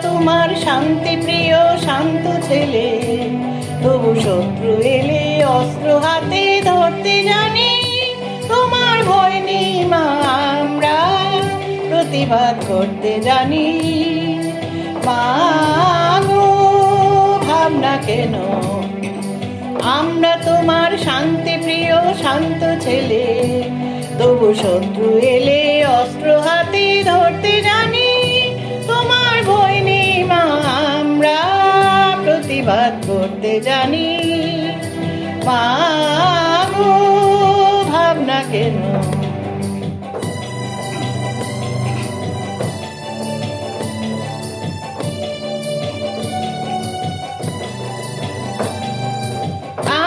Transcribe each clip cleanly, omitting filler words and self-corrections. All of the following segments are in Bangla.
তোমার শান্তি প্রিয় শান্ত ছেলে, তবু শত্রু এলে অস্ত্র হাতে ধরতে জানি। তোমার ভয় নেই মা, আমরা প্রতিবাদ করতে জানি। মা গো, ভাবনা কেন, আমরা তোমার শান্তি প্রিয় শান্ত ছেলে, তবু শত্রু এলে অস্ত্র হাতে ধরতে জানি। তোমার ভয় নেই মা, আমরা প্রতিবাদ করতে জানি। মা গো, ভাবনা কেন।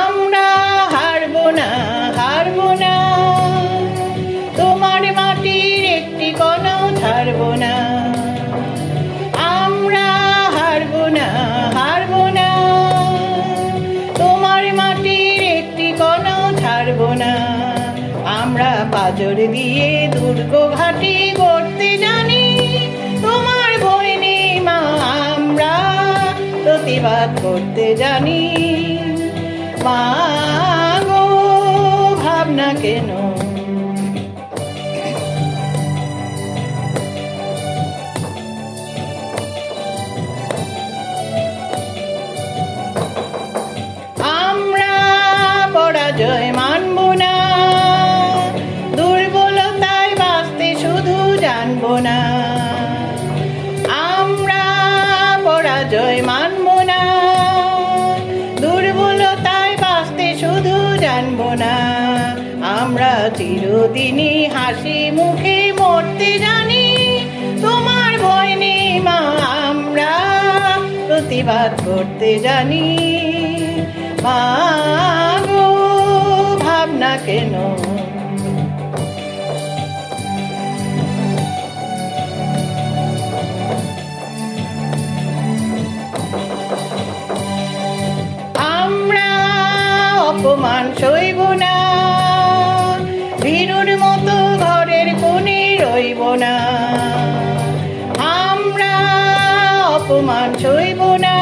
আমরা হারবো না, হারবো না, তোমার মাটির একটি কণাও ছাড়বো না। আমরা হারবো না, হারবো না, তোমার মাটির একটি কণাও ছাড়বো না। আমরা পাথর দিয়ে দুর্গ ঘাঁটি গড়তে জানি। তোমার ভয় নেই মা, আমরা প্রতিবাদ করতে জানি। মা গো, ভাবনা কেন। আমরা পরাজয় মানব না, দুর্বলতায় বাঁচতে শুধু জানবো না। আমরা পরাজয় মানব না, দুর্বলতায় বাঁচতে শুধু জানবো না। আমরা চিরদিনই হাসি মুখে মরতে জানি। তোমার ভয় নেই মা, আমরা প্রতিবাদ করতে জানি। মা গো, ভাবনা কেন। আমরা অপমান সইব না, ভীরুর মতো ঘরের কোণে রইব না। আমরা অপমান সইব না,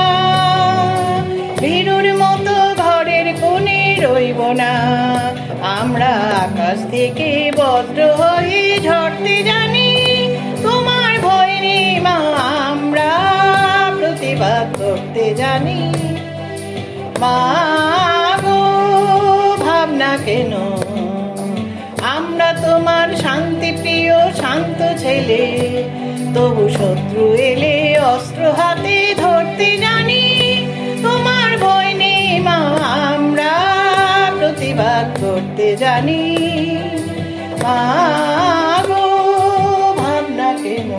ভীরুর মতো ঘরের কোণে রইব না। আমরা আকাশ থেকে বজ্র হয়ে ঝরতে জানি। তোমার ভয় নেই মা, আমরা প্রতিবাদ করতে জানি। মা গো, ভাবনা কেন। আমরা তোমার শান্তি প্রিয় শান্ত ছেলে, তবু শত্রু এলে অস্ত্র হাতে ধরতে জানি। তোমার ভয় নেই মা, আমরা প্রতিবাদ করতে জানি। মা গো, ভাবনা কেন।